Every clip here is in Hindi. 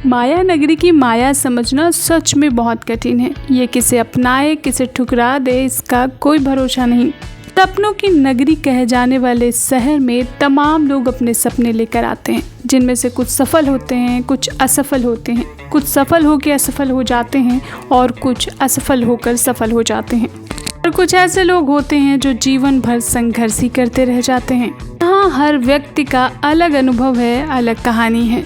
माया नगरी की माया समझना सच में बहुत कठिन है। ये किसे अपनाए किसे ठुकरा दे इसका कोई भरोसा नहीं। सपनों की नगरी कहे जाने वाले शहर में तमाम लोग अपने सपने लेकर आते हैं, जिनमें से कुछ सफल होते हैं, कुछ असफल होते हैं, कुछ सफल होकर असफल हो जाते हैं और कुछ असफल होकर सफल हो जाते हैं। और कुछ ऐसे लोग होते हैं जो जीवन भर संघर्ष ही करते रह जाते हैं। यहाँ हर व्यक्ति का अलग अनुभव है, अलग कहानी है।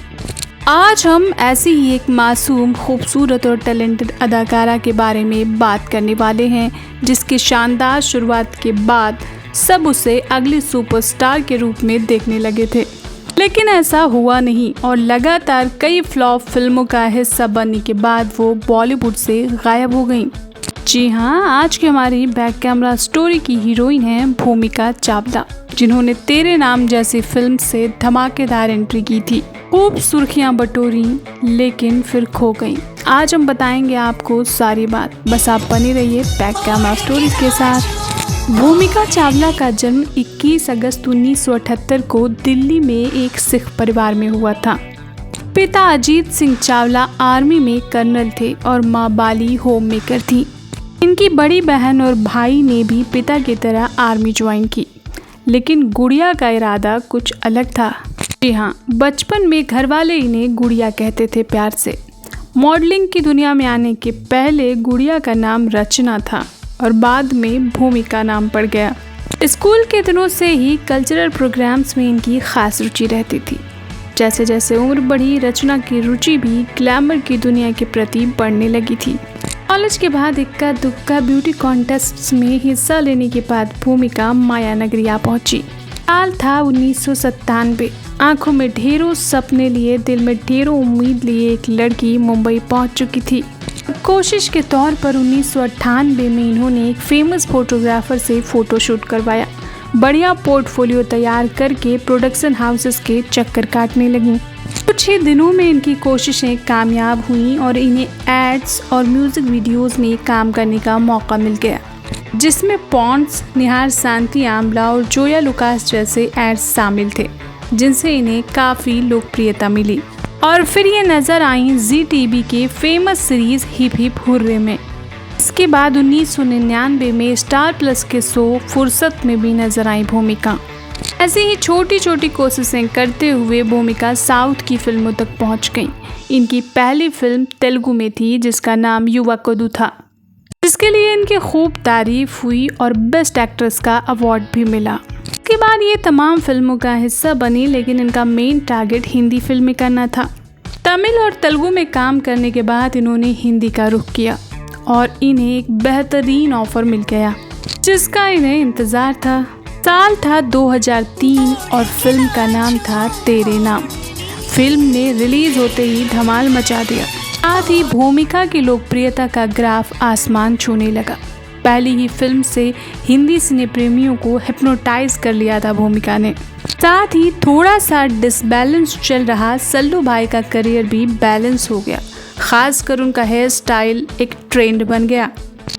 आज हम ऐसी ही एक मासूम, खूबसूरत और टैलेंटेड अदाकारा के बारे में बात करने वाले हैं, जिसकी शानदार शुरुआत के बाद सब उसे अगली सुपरस्टार के रूप में देखने लगे थे। लेकिन ऐसा हुआ नहीं और लगातार कई फ्लॉप फिल्मों का हिस्सा बनने के बाद वो बॉलीवुड से गायब हो गईं। जी हाँ, आज की हमारी बैक कैमरा स्टोरी की हीरोइन है भूमिका चावला, जिन्होंने तेरे नाम जैसी फिल्म से धमाकेदार एंट्री की थी, खूब सुर्खियां बटोरी लेकिन फिर खो गईं। आज हम बताएंगे आपको सारी बात, बस आप बने रहिए बैक कैमरा स्टोरीज के साथ। भूमिका चावला का जन्म 21 अगस्त 1978 को दिल्ली में एक सिख परिवार में हुआ था। पिता अजीत सिंह चावला आर्मी में कर्नल थे और माँ बाली होम मेकर थी। इनकी बड़ी बहन और भाई ने भी पिता की तरह आर्मी ज्वाइन की, लेकिन गुड़िया का इरादा कुछ अलग था। जी हाँ, बचपन में घर वाले इन्हें गुड़िया कहते थे प्यार से। मॉडलिंग की दुनिया में आने के पहले गुड़िया का नाम रचना था और बाद में भूमिका नाम पड़ गया। स्कूल के दिनों से ही कल्चरल प्रोग्राम्स में इनकी खास रुचि रहती थी। जैसे जैसे उम्र बढ़ी, रचना की रुचि भी ग्लैमर की दुनिया के प्रति बढ़ने लगी थी। कॉलेज के बाद इक्का दुक्का ब्यूटी कॉन्टेस्ट में हिस्सा लेने के बाद भूमिका माया नगरी आ पहुंची। साल था 1997। आंखों में ढेरों सपने लिए, दिल में ढेरों उम्मीद लिए एक लड़की मुंबई पहुंच चुकी थी। कोशिश के तौर पर 1998 में इन्होंने एक फेमस फोटोग्राफर से फोटोशूट करवाया। बढ़िया पोर्टफोलियो तैयार करके प्रोडक्शन हाउसेस के चक्कर काटने लगी। कुछ ही दिनों में इनकी कोशिशें कामयाब हुईं और इन्हें एड्स और म्यूजिक वीडियोस में काम करने का मौका मिल गया, जिसमें पॉन्ड्स, निहार शांति आमला और जोया लुकास जैसे एड्स शामिल थे, जिनसे इन्हें काफ़ी लोकप्रियता मिली। और फिर ये नज़र आई जी टीवी के famous series hip hip hurray में। इसके बाद 1999 में स्टार प्लस के शो फुर्सत में भी नजर आई भूमिका। ऐसे ही छोटी छोटी कोशिशें करते हुए भूमिका साउथ की फिल्मों तक पहुंच गईं। इनकी पहली फिल्म तेलुगु में थी, जिसका नाम युवकोदु था, जिसके लिए इनकी खूब तारीफ हुई और बेस्ट एक्ट्रेस का अवार्ड भी मिला। इसके बाद ये तमाम फिल्मों का हिस्सा बनी, लेकिन इनका मेन टारगेट हिंदी फिल्में करना था। तमिल और तेलुगु में काम करने के बाद इन्होंने हिंदी का रुख किया और इन्हें एक बेहतरीन ऑफर मिल गया, जिसका इन्हें इंतजार था। साल था 2003 और फिल्म का नाम था तेरे नाम। फिल्म ने रिलीज होते ही धमाल मचा दिया। साथ ही भूमिका की लोकप्रियता का ग्राफ आसमान छूने लगा। पहली ही फिल्म से हिंदी सिने प्रेमियों को हिप्नोटाइज कर लिया था भूमिका ने। साथ ही थोड़ा सा डिसबैलेंस चल रहा सल्लू भाई का करियर भी बैलेंस हो गया। खासकर उनका हेयर स्टाइल एक ट्रेंड बन गया।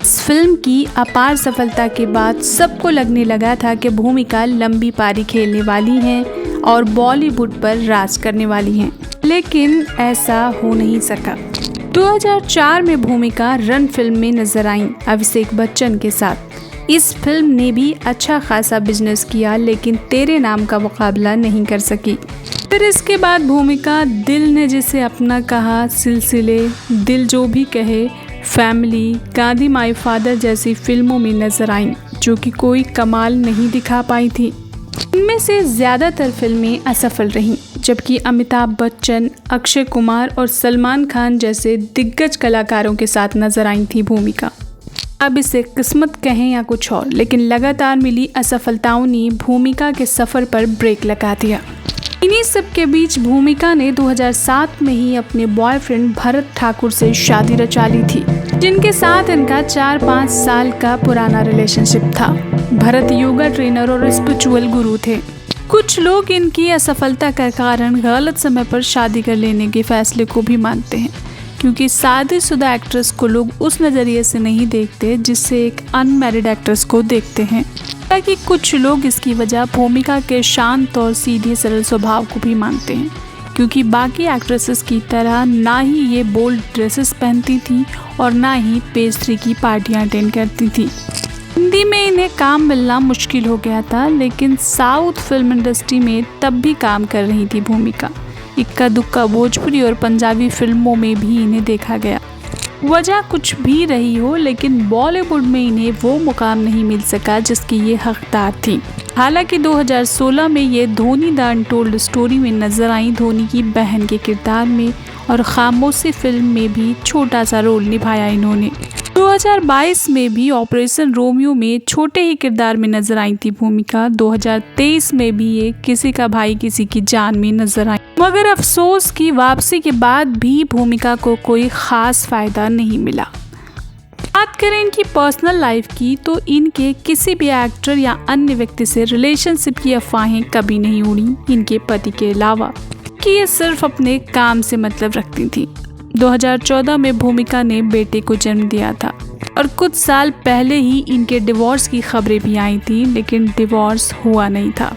इस फिल्म की अपार सफलता के बाद सबको लगने लगा था कि भूमिका लंबी पारी खेलने वाली हैं और बॉलीवुड पर राज करने वाली हैं, लेकिन ऐसा हो नहीं सका। 2004 में भूमिका रन फिल्म में नजर आईं अभिषेक बच्चन के साथ। इस फिल्म ने भी अच्छा खासा बिजनेस किया, लेकिन तेरे नाम का मुकाबला नहीं कर सकी। फिर इसके बाद भूमिका दिल ने जिसे अपना कहा, सिलसिले, दिल जो भी कहे, फैमिली, गांधी माई फादर जैसी फिल्मों में नजर आईं, जो कि कोई कमाल नहीं दिखा पाई थी। इनमें से ज़्यादातर फिल्में असफल रहीं, जबकि अमिताभ बच्चन, अक्षय कुमार और सलमान खान जैसे दिग्गज कलाकारों के साथ नजर आई थी भूमिका। अब इसे किस्मत कहें या कुछ और, लेकिन लगातार मिली असफलताओं ने भूमिका के सफ़र पर ब्रेक लगा दिया। इन्हीं सब के बीच भूमिका ने 2007 में ही अपने बॉयफ्रेंड भरत ठाकुर से शादी रचा ली थी, जिनके साथ इनका 4-5 साल का पुराना रिलेशनशिप था। भरत योगा ट्रेनर और स्पिरिचुअल गुरु थे। कुछ लोग इनकी असफलता का कारण गलत समय पर शादी कर लेने के फैसले को भी मानते हैं, क्योंकि शादीशुदा एक्ट्रेस को लोग उस नज़रिए से नहीं देखते जिससे एक अनमैरिड एक्ट्रेस को देखते हैं। ताकि कुछ लोग इसकी वजह भूमिका के शांत और सीधे सरल स्वभाव को भी मानते हैं, क्योंकि बाकी एक्ट्रेसेस की तरह ना ही ये बोल्ड ड्रेसेस पहनती थी और ना ही पेस्ट्री की पार्टियां अटेंड करती थी। हिंदी में इन्हें काम मिलना मुश्किल हो गया था, लेकिन साउथ फिल्म इंडस्ट्री में तब भी काम कर रही थी भूमिका। इक्का दुक्का भोजपुरी और पंजाबी फिल्मों में भी इन्हें देखा गया। वजह कुछ भी रही हो, लेकिन बॉलीवुड में इन्हें वो मुकाम नहीं मिल सका जिसकी ये हकदार थी। हालांकि 2016 में ये धोनी द अनटोल्ड स्टोरी में नजर आई धोनी की बहन के किरदार में, और खामोशी फिल्म में भी छोटा सा रोल निभाया इन्होंने। 2022 में भी ऑपरेशन रोमियो में छोटे ही किरदार में नजर आई थी भूमिका। 2023 में भी ये किसी का भाई किसी की जान में नजर आई, मगर अफसोस की वापसी के बाद भी भूमिका को कोई खास फायदा नहीं मिला। बात करें इनकी पर्सनल लाइफ की, तो इनके किसी भी एक्टर या अन्य व्यक्ति से रिलेशनशिप की अफवाहें कभी नहीं उड़ी इनके पति के अलावा, कि ये सिर्फ अपने काम से मतलब रखती थी। 2014 में भूमिका ने बेटे को जन्म दिया था और कुछ साल पहले ही इनके डिवोर्स की खबरें भी आई थी, लेकिन डिवोर्स हुआ नहीं था।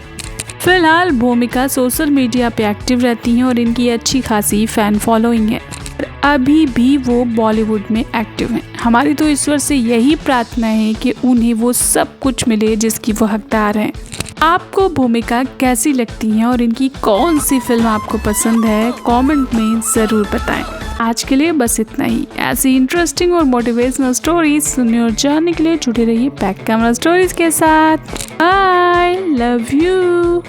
फिलहाल भूमिका सोशल मीडिया पे एक्टिव रहती हैं और इनकी अच्छी खासी फैन फॉलोइंग है। अभी भी वो बॉलीवुड में एक्टिव हैं। हमारी तो ईश्वर से यही प्रार्थना है कि उन्हें वो सब कुछ मिले जिसकी वो हकदार हैं। आपको भूमिका कैसी लगती हैं और इनकी कौन सी फिल्म आपको पसंद है, कमेंट में ज़रूर बताएं। आज के लिए बस इतना ही। ऐसी इंटरेस्टिंग और मोटिवेशनल स्टोरीज सुनने और जानने के लिए जुड़े रहिए बैक कैमरा स्टोरीज के साथ। Bye, love you.